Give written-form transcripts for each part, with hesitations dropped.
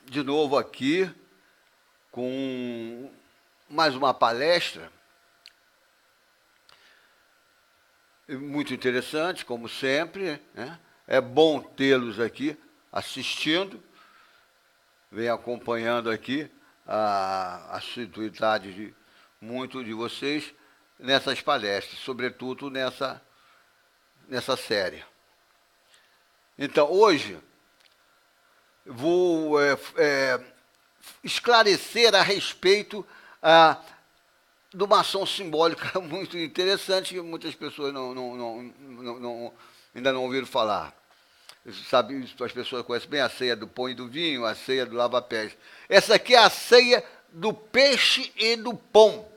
De novo aqui com mais uma palestra muito interessante, como sempre, né? É bom tê-los aqui assistindo, vem acompanhando aqui a assiduidade de muitos de vocês nessas palestras, sobretudo nessa série. Então, hoje, vou esclarecer a respeito de uma ação simbólica muito interessante que muitas pessoas ainda não ouviram falar. Sabe, as pessoas conhecem bem a ceia do pão e do vinho, a ceia do lava-pés. Essa aqui é a ceia do peixe e do pão.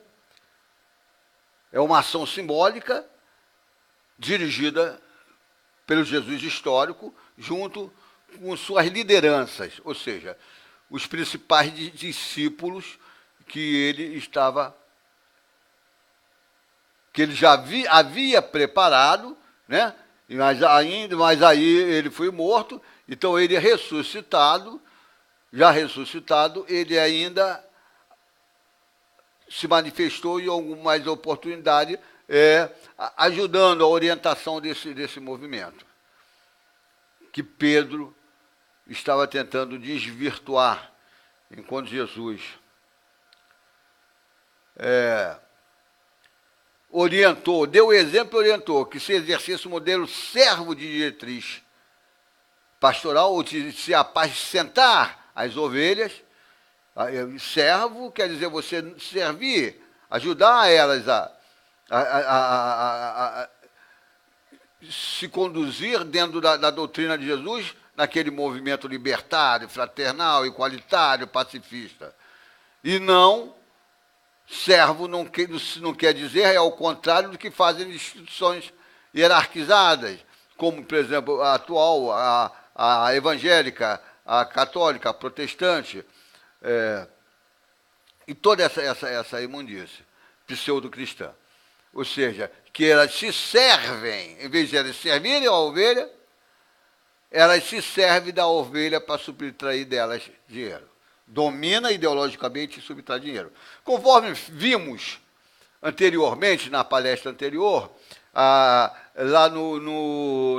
É uma ação simbólica dirigida pelo Jesus histórico, junto com suas lideranças, ou seja, os principais discípulos que ele já havia preparado, né? Mas aí ele foi morto, então ele já ressuscitado, ele ainda se manifestou em algumas oportunidades, ajudando a orientação desse movimento, que Pedro estava tentando desvirtuar, enquanto Jesus deu o exemplo e orientou que se exercesse o modelo servo de diretriz pastoral, ou de se apacentar as ovelhas. Servo quer dizer você servir, ajudar elas a se conduzir dentro da doutrina de Jesus, naquele movimento libertário, fraternal, igualitário, pacifista. E não, servo não quer dizer, é ao contrário do que fazem instituições hierarquizadas, como, por exemplo, a atual, a evangélica, a católica, a protestante, e toda essa imundície pseudo-cristã. Ou seja, que elas se servem, em vez de elas servirem a ovelha, elas se servem da ovelha para subtrair delas dinheiro. Domina ideologicamente e subtrai dinheiro. Conforme vimos anteriormente, na palestra anterior, lá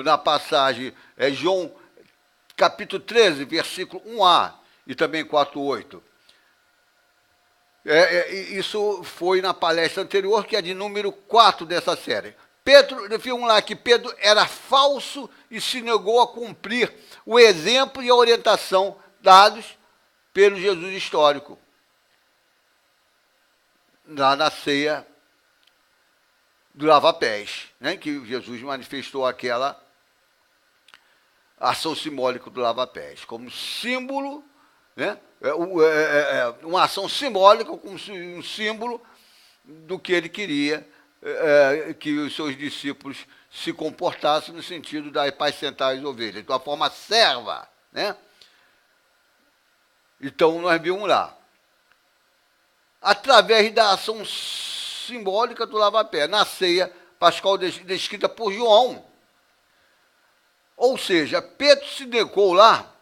na passagem, João capítulo 13, versículo 1a, e também 4:8. Isso foi na palestra anterior, que é de número 4 dessa série. Vimos lá que Pedro era falso e se negou a cumprir o exemplo e a orientação dados pelo Jesus histórico, lá na ceia do lava-pés, né, que Jesus manifestou aquela ação simbólica do lava-pés, como símbolo, né, uma ação simbólica, como um símbolo do que ele queria que os seus discípulos se comportassem no sentido de apacentar as ovelhas, de uma forma serva, né? Então, nós vimos lá, através da ação simbólica do lava-pé, na ceia pascal descrita por João. Ou seja, Pedro se negou lá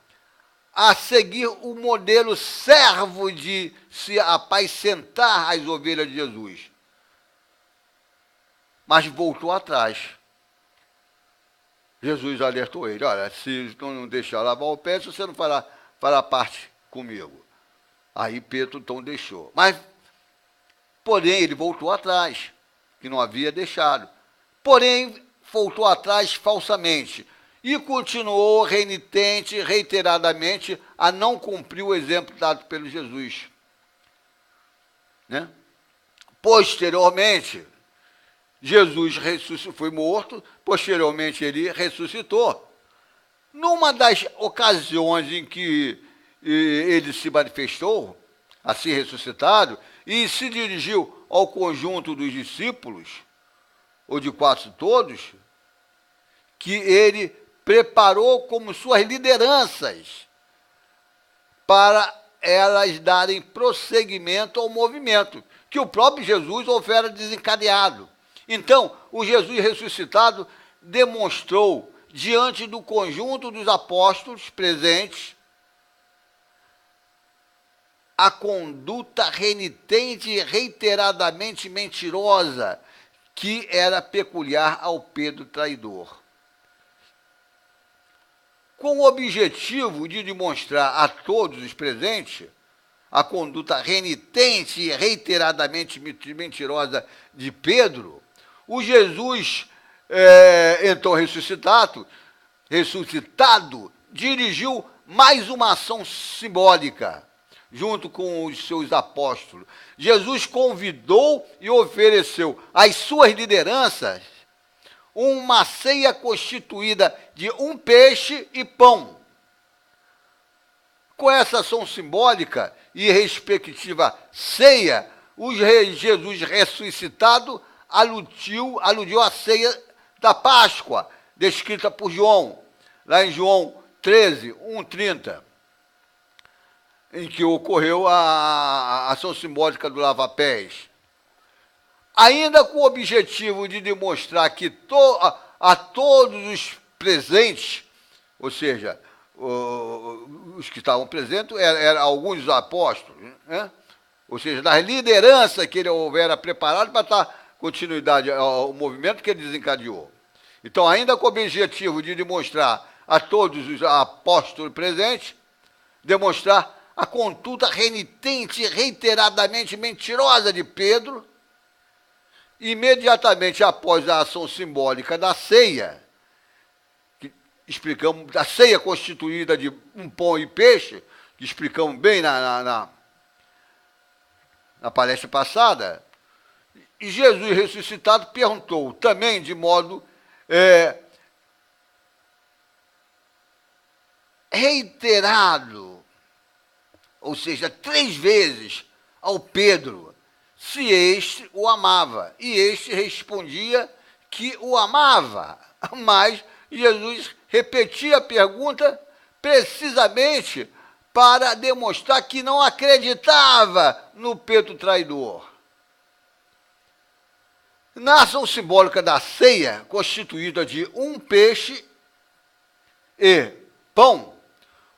a seguir o modelo servo de se apacentar as ovelhas de Jesus, mas voltou atrás. Jesus alertou ele: olha, se não deixar lavar o pé, você não fará parte comigo. Aí Pedro então deixou. Porém, ele voltou atrás, que não havia deixado. Porém, voltou atrás falsamente e continuou renitente, reiteradamente, a não cumprir o exemplo dado pelo Jesus. Né? Posteriormente, Jesus foi morto, posteriormente ele ressuscitou. Numa das ocasiões em que ele se manifestou, assim ressuscitado, e se dirigiu ao conjunto dos discípulos, ou de quase todos, que ele preparou como suas lideranças para elas darem prosseguimento ao movimento, que o próprio Jesus houvera desencadeado. Então, o Jesus ressuscitado demonstrou, diante do conjunto dos apóstolos presentes, a conduta renitente e reiteradamente mentirosa que era peculiar ao Pedro traidor. Com o objetivo de demonstrar a todos os presentes a conduta renitente e reiteradamente mentirosa de Pedro, o Jesus, então ressuscitado, dirigiu mais uma ação simbólica, junto com os seus apóstolos. Jesus convidou e ofereceu às suas lideranças uma ceia constituída de um peixe e pão. Com essa ação simbólica e respectiva ceia, Jesus ressuscitado aludiu à ceia da Páscoa, descrita por João, lá em João 13, 1:30, em que ocorreu a ação simbólica do lava-pés. Ainda com o objetivo de demonstrar que a todos os presentes, ou seja, os que estavam presentes eram alguns apóstolos, né? Ou seja, das lideranças que ele houvera preparado para dar continuidade ao movimento que ele desencadeou. Então, ainda com o objetivo de demonstrar a todos os apóstolos presentes, demonstrar a conduta renitente e reiteradamente mentirosa de Pedro, imediatamente após a ação simbólica da ceia, que explicamos, da ceia constituída de um pão e peixe, que explicamos bem na palestra passada, e Jesus ressuscitado perguntou também de modo reiterado, ou seja, 3 vezes ao Pedro, se este o amava. E este respondia que o amava. Mas Jesus repetia a pergunta precisamente para demonstrar que não acreditava no Pedro traidor. Na ação simbólica da ceia, constituída de um peixe e pão,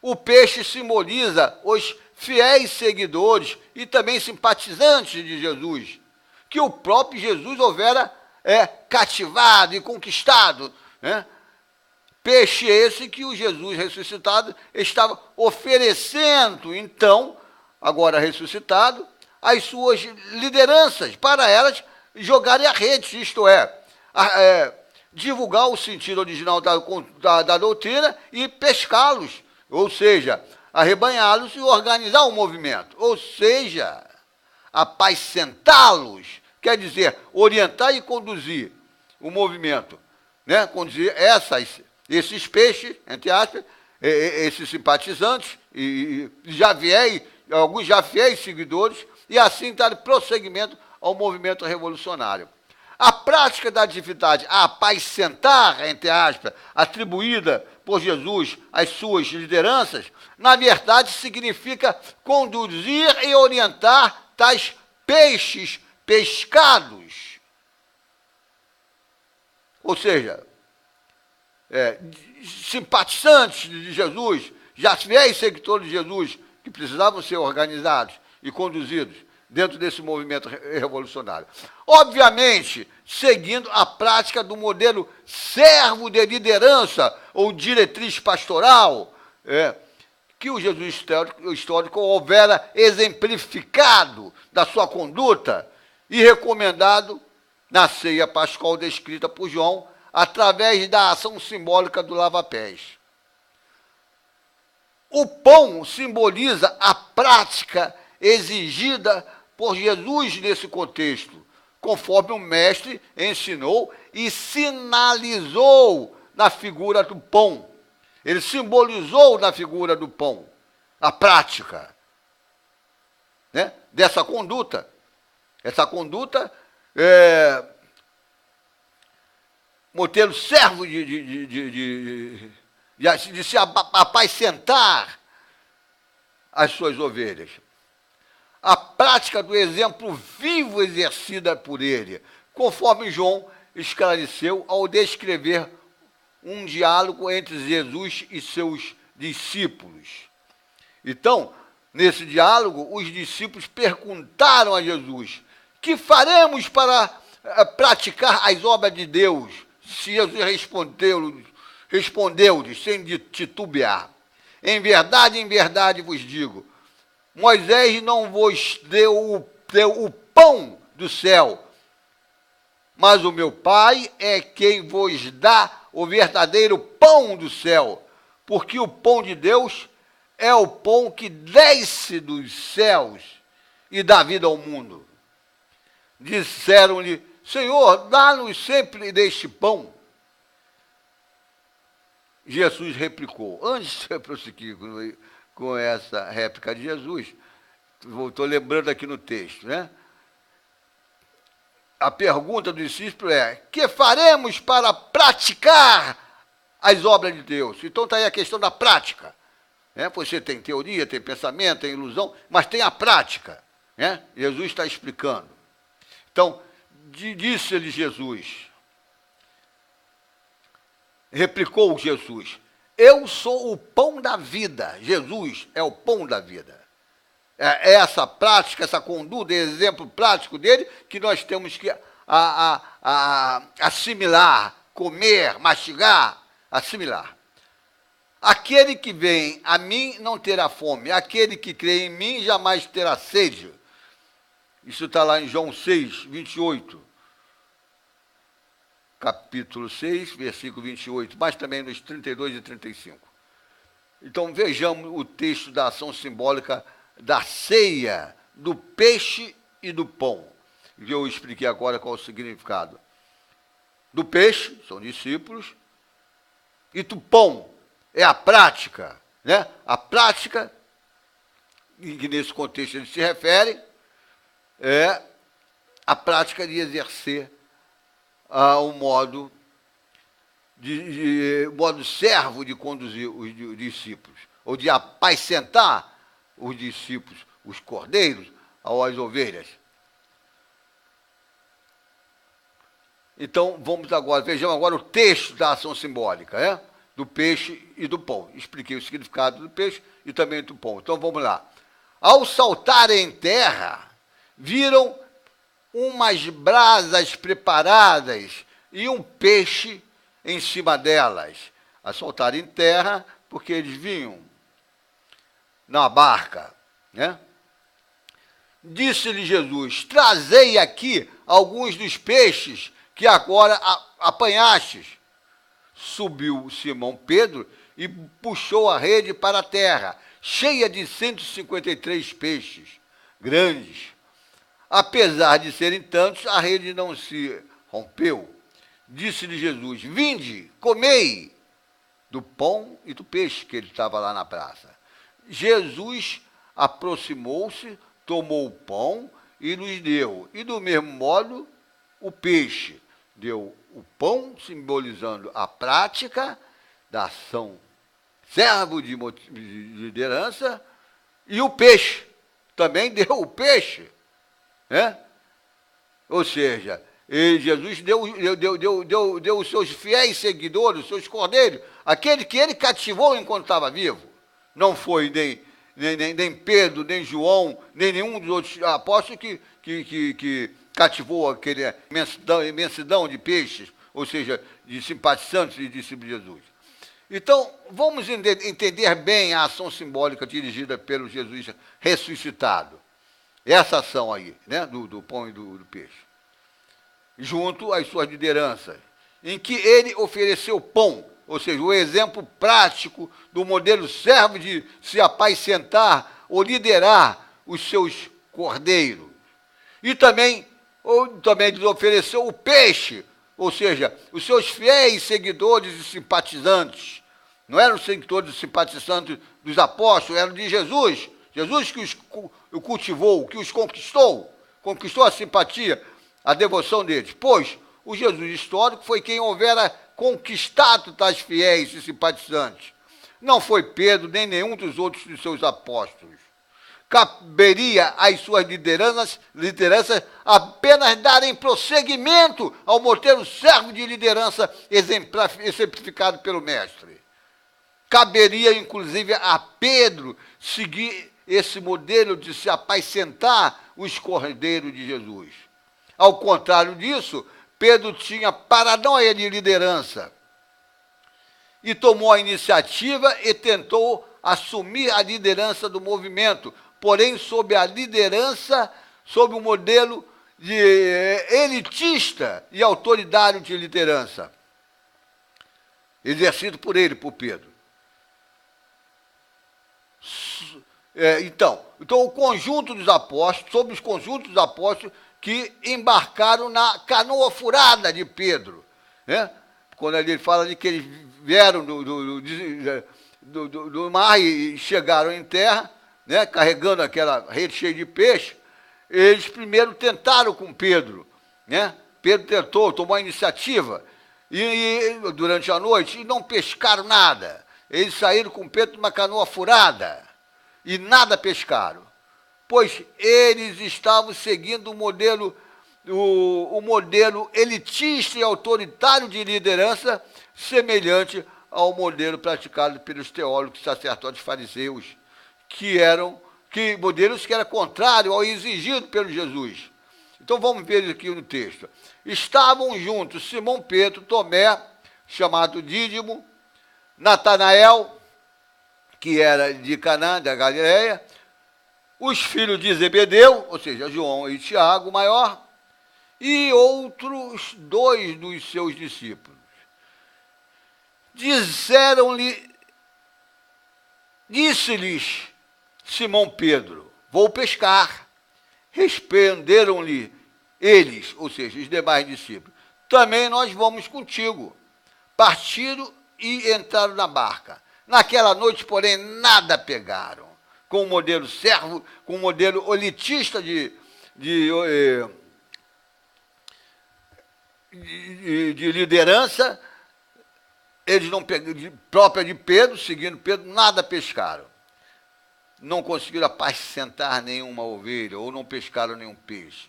o peixe simboliza os fiéis seguidores e também simpatizantes de Jesus, que o próprio Jesus houvera cativado e conquistado, né? Peixe esse que o Jesus ressuscitado estava oferecendo, então, agora ressuscitado, às suas lideranças, para elas jogarem a rede, isto é, divulgar o sentido original da doutrina e pescá-los, ou seja, arrebanhá-los e organizar o movimento, ou seja, apacentá-los, quer dizer, orientar e conduzir o movimento, né? Conduzir esses peixes, entre aspas, esses simpatizantes, e alguns já fiéis seguidores, e assim dar prosseguimento ao movimento revolucionário. A prática da atividade apacentar, entre aspas, atribuída por Jesus às suas lideranças, na verdade significa conduzir e orientar tais peixes pescados. Ou seja, simpatizantes de Jesus, já fiéis seguidores de Jesus, que precisavam ser organizados e conduzidos dentro desse movimento revolucionário. Obviamente, seguindo a prática do modelo servo de liderança ou diretriz pastoral, que o Jesus histórico houvera exemplificado da sua conduta e recomendado na ceia pascal descrita por João, através da ação simbólica do lava-pés. O pão simboliza a prática exigida por Jesus nesse contexto, conforme o mestre ensinou e sinalizou na figura do pão. Ele simbolizou na figura do pão a prática, né, dessa conduta. Essa conduta modelo servo de se apacentar as suas ovelhas. A prática do exemplo vivo exercida por ele, conforme João esclareceu ao descrever um diálogo entre Jesus e seus discípulos. Então, Nesse diálogo, os discípulos perguntaram a Jesus: que faremos para praticar as obras de Deus? Se Jesus respondeu-lhes sem titubear: em verdade vos digo, Moisés não vos deu o pão do céu, mas o meu Pai é quem vos dá o verdadeiro pão do céu, porque o pão de Deus é o pão que desce dos céus e dá vida ao mundo. Disseram-lhe: Senhor, dá-nos sempre deste pão. Jesus replicou. Antes de eu prosseguir com essa réplica de Jesus, estou lembrando aqui no texto, né? A pergunta do discípulo é: que faremos para praticar as obras de Deus? Então está aí a questão da prática. Né? Você tem teoria, tem pensamento, tem ilusão, mas tem a prática. Né? Jesus está explicando. Então, disse-lhe Jesus, replicou Jesus: eu sou o pão da vida. Jesus é o pão da vida. É essa prática, essa conduta, exemplo prático dele, que nós temos que assimilar, comer, mastigar, assimilar. Aquele que vem a mim não terá fome, aquele que crê em mim jamais terá sede. Isso está lá em João 6, 28. Capítulo 6, versículo 28, mas também nos 32 e 35. Então vejamos o texto da ação simbólica da ceia, do peixe e do pão. Que eu expliquei agora qual é o significado. Do peixe, são discípulos, e do pão, é a prática, né? A prática, que nesse contexto ele se refere, é a prática de exercer um modo servo de conduzir os discípulos, ou de apacentar os discípulos, os cordeiros, às ovelhas. Então, vejamos agora o texto da ação simbólica, né? Do peixe e do pão. Expliquei o significado do peixe e também do pão. Então, vamos lá. Ao saltarem em terra, viram umas brasas preparadas e um peixe em cima delas. A saltar em terra, porque eles vinham na barca, né? Disse-lhe Jesus: trazei aqui alguns dos peixes que agora apanhastes. Subiu Simão Pedro e puxou a rede para a terra, cheia de 153 peixes grandes. Apesar de serem tantos, a rede não se rompeu. Disse-lhe Jesus: vinde, comei do pão e do peixe, que ele estava lá na praça. Jesus aproximou-se, tomou o pão e nos deu, e do mesmo modo o peixe. Deu o pão, simbolizando a prática da ação, servo de liderança, e o peixe, também deu o peixe, né? Ou seja, Jesus deu os seus fiéis seguidores, os seus cordeiros, aquele que ele cativou enquanto estava vivo. Não foi nem Pedro, nem João, nem nenhum dos outros apóstolos que cativou aquele imensidão de peixes, ou seja, de simpatizantes e discípulos de Jesus. Então, vamos entender bem a ação simbólica dirigida pelo Jesus ressuscitado. Essa ação aí, né, do pão e do peixe. Junto às suas lideranças, em que ele ofereceu pão, ou seja, o exemplo prático do modelo servo de se apacentar ou liderar os seus cordeiros. E também lhes ofereceu o peixe, ou seja, os seus fiéis seguidores e simpatizantes. Não eram seguidores e simpatizantes dos apóstolos, eram de Jesus. Jesus que os cultivou, que os conquistou a simpatia, a devoção deles. Pois o Jesus histórico foi quem houvera conquistado tais fiéis e simpatizantes. Não foi Pedro, nem nenhum dos outros de seus apóstolos. Caberia às suas lideranças apenas darem prosseguimento ao modelo servo de liderança exemplificado pelo Mestre. Caberia, inclusive, a Pedro seguir esse modelo de se apacentar os cordeiros de Jesus. Ao contrário disso, Pedro tinha paranoia de liderança e tomou a iniciativa e tentou assumir a liderança do movimento, porém sob o modelo de elitista e autoritário de liderança, exercido por ele, por Pedro. Então, o conjunto dos apóstolos, sobre os conjuntos dos apóstolos que embarcaram na canoa furada de Pedro, né? Quando ele fala de que eles vieram do mar e chegaram em terra, né, carregando aquela rede cheia de peixe, eles primeiro tentaram com Pedro, né? Pedro tomou a iniciativa, e durante a noite, e não pescaram nada. Eles saíram com Pedro numa canoa furada, e nada pescaram, pois eles estavam seguindo o modelo elitista e autoritário de liderança, semelhante ao modelo praticado pelos teólogos, sacerdotes, fariseus, modelos que eram contrários ao exigido pelo Jesus. Então vamos ver aqui no texto. Estavam juntos Simão Pedro, Tomé, chamado Dídimo, Natanael, que era de Canaã, da Galileia, os filhos de Zebedeu, ou seja, João e Tiago, maior, e outros 2 dos seus discípulos. Disse-lhes Simão Pedro: vou pescar. Responderam-lhe eles, ou seja, os demais discípulos: também nós vamos contigo. Partiram e entraram na barca. Naquela noite, porém, nada pegaram. Com o modelo servo, com o modelo elitista de liderança, eles não pegaram, própria de Pedro, seguindo Pedro, nada pescaram. Não conseguiram apacentar nenhuma ovelha, ou não pescaram nenhum peixe.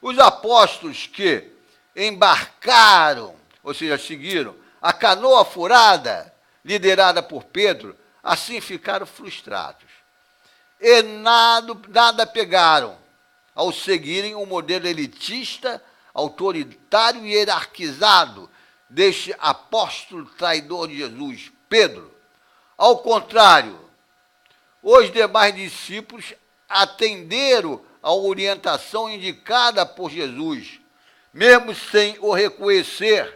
Os apóstolos que embarcaram, ou seja, seguiram a canoa furada, liderada por Pedro, assim ficaram frustrados. E nada pegaram, ao seguirem o modelo elitista, autoritário e hierarquizado deste apóstolo traidor de Jesus, Pedro. Ao contrário, os demais discípulos atenderam à orientação indicada por Jesus, mesmo sem o reconhecer.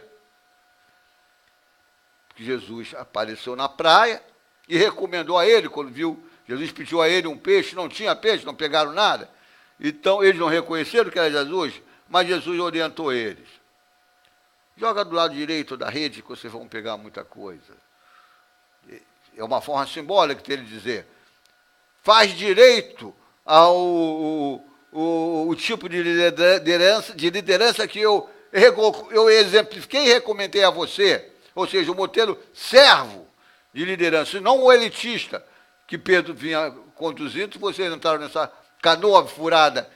Jesus apareceu na praia e recomendou a ele, quando viu, Jesus pediu a ele um peixe, não tinha peixe, não pegaram nada. Então, eles não reconheceram que era Jesus, mas Jesus orientou eles. Joga do lado direito da rede que vocês vão pegar muita coisa. É uma forma simbólica dele dizer: faz direito ao tipo de liderança que eu exemplifiquei e recomendei a você. Ou seja, o modelo servo de liderança, não o elitista que Pedro vinha conduzindo. Vocês entraram nessa canoa furada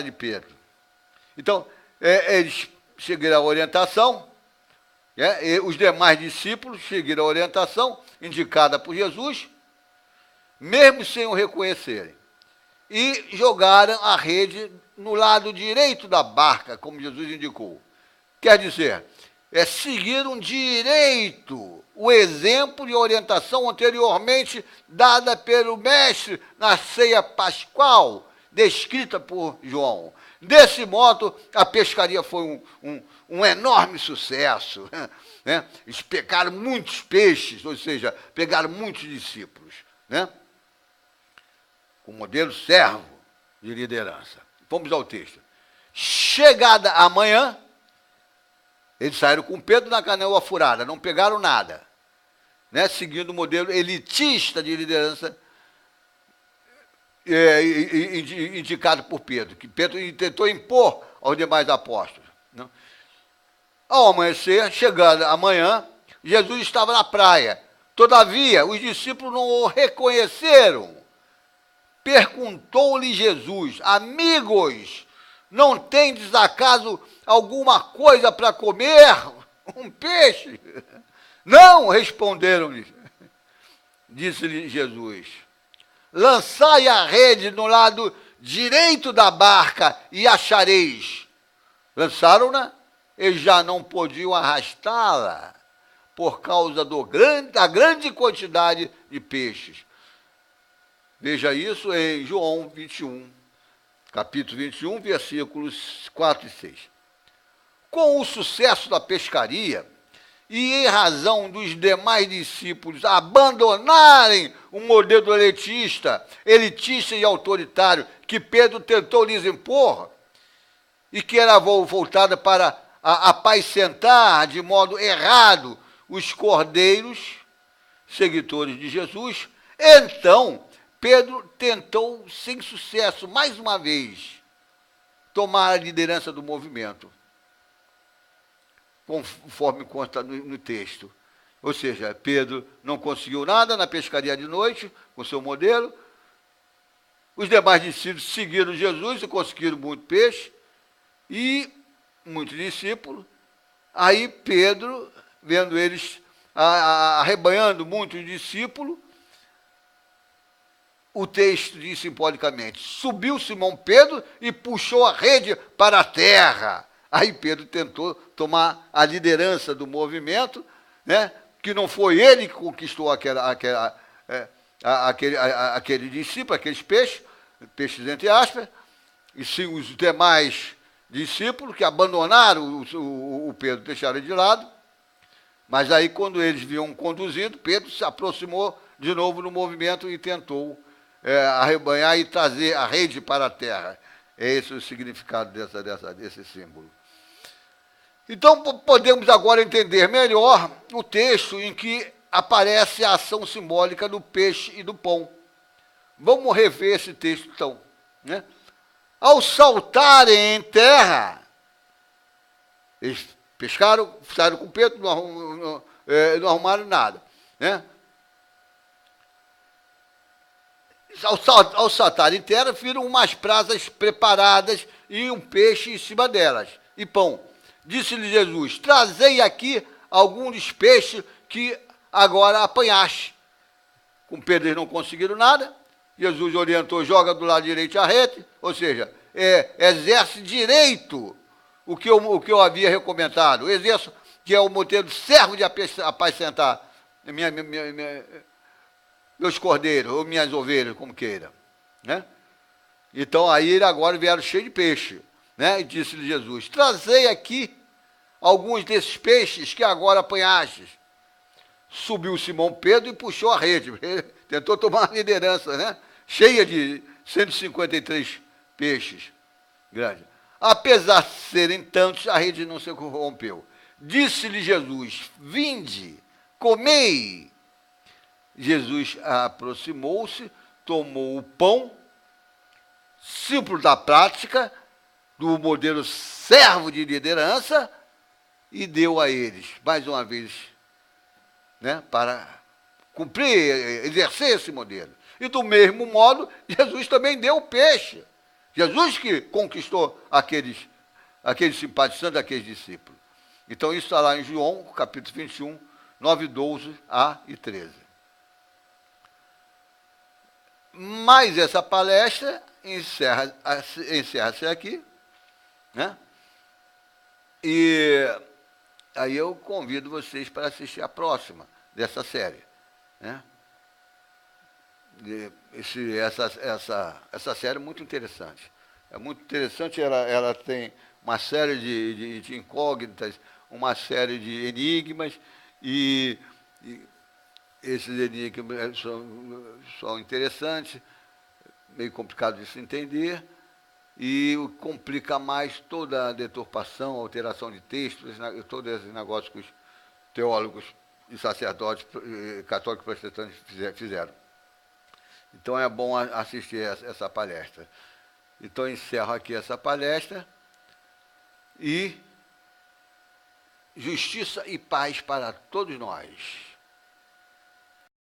de Pedro. Então, eles seguiram a orientação, e os demais discípulos seguiram a orientação indicada por Jesus, mesmo sem o reconhecerem, e jogaram a rede no lado direito da barca, como Jesus indicou. Quer dizer, seguiram direito o exemplo e orientação anteriormente dada pelo mestre na ceia pascual, descrita por João. Desse modo, a pescaria foi um enorme sucesso, né? Eles pegaram muitos peixes, ou seja, pegaram muitos discípulos, né? O modelo servo de liderança. Vamos ao texto. Chegada a manhã, eles saíram com Pedro na canoa furada, não pegaram nada, né? Seguindo o modelo elitista de liderança indicado por Pedro, que Pedro tentou impor aos demais apóstolos. Não? Ao amanhecer, chegando amanhã, Jesus estava na praia. Todavia, os discípulos não o reconheceram. Perguntou-lhe Jesus: amigos, não tendes acaso alguma coisa para comer? Um peixe? Não, responderam-lhe. Disse-lhe Jesus: lançai a rede no lado direito da barca e achareis. Lançaram-na e já não podiam arrastá-la por causa da grande quantidade de peixes. Veja isso em João 21, capítulo 21, versículos 4 e 6. Com o sucesso da pescaria, e em razão dos demais discípulos abandonarem o modelo elitista e autoritário que Pedro tentou lhes impor, e que era voltada para apacentar de modo errado os cordeiros, seguidores de Jesus, então Pedro tentou, sem sucesso, mais uma vez, tomar a liderança do movimento, conforme consta no texto. Ou seja, Pedro não conseguiu nada na pescaria de noite, com seu modelo. Os demais discípulos seguiram Jesus e conseguiram muito peixe, e muitos discípulos. Aí Pedro, vendo eles arrebanhando muitos discípulos, o texto diz simbolicamente: subiu Simão Pedro e puxou a rede para a terra. Aí Pedro tentou tomar a liderança do movimento, né? Que não foi ele que conquistou aquele discípulo, aqueles peixes entre aspas, e sim os demais discípulos que abandonaram o Pedro, deixaram ele de lado. Mas aí, quando eles viam conduzido, Pedro se aproximou de novo no movimento e tentou arrebanhar e trazer a rede para a terra. É esse o significado desse símbolo. Então, podemos agora entender melhor o texto em que aparece a ação simbólica do peixe e do pão. Vamos rever esse texto, então. Né? Ao saltarem em terra, eles pescaram, saíram com Pedro, não arrumaram nada. Né? Ao saltar em terra, viram umas brasas preparadas e um peixe em cima delas, e pão. Disse-lhe Jesus: trazei aqui alguns dos peixes que agora apanhaste. Com Pedro eles não conseguiram nada. Jesus orientou: joga do lado direito a rede, ou seja, exerce direito o que eu havia recomendado. Exerço, que é o modelo servo de apacentar meus cordeiros, ou minhas ovelhas, como queira. Né? Então, aí agora vieram cheios de peixe. Né? E disse-lhe Jesus: trazei aqui alguns desses peixes que agora apanhastes. Subiu Simão Pedro e puxou a rede. Ele tentou tomar a liderança, né? Cheia de 153 peixes grandes. Apesar de serem tantos, a rede não se corrompeu. Disse-lhe Jesus: vinde, comei. Jesus aproximou-se, tomou o pão, símbolo da prática, do modelo servo de liderança, e deu a eles, mais uma vez, né, para cumprir, exercer esse modelo. E do mesmo modo, Jesus também deu o peixe. Jesus que conquistou aqueles simpatizantes, aqueles discípulos. Então isso está lá em João, capítulo 21, 9, 12a e 13. Mas essa palestra encerra-se aqui, né? E aí eu convido vocês para assistir a próxima dessa série. Né? Essa série é muito interessante. É muito interessante, ela tem uma série de incógnitas, uma série de enigmas, e esses enigmas são interessantes, meio complicado de se entender, e complica mais toda a deturpação, alteração de textos, todos esses negócios que os teólogos e sacerdotes católicos protestantes fizeram. Então é bom assistir essa palestra. Então encerro aqui essa palestra, e justiça e paz para todos nós.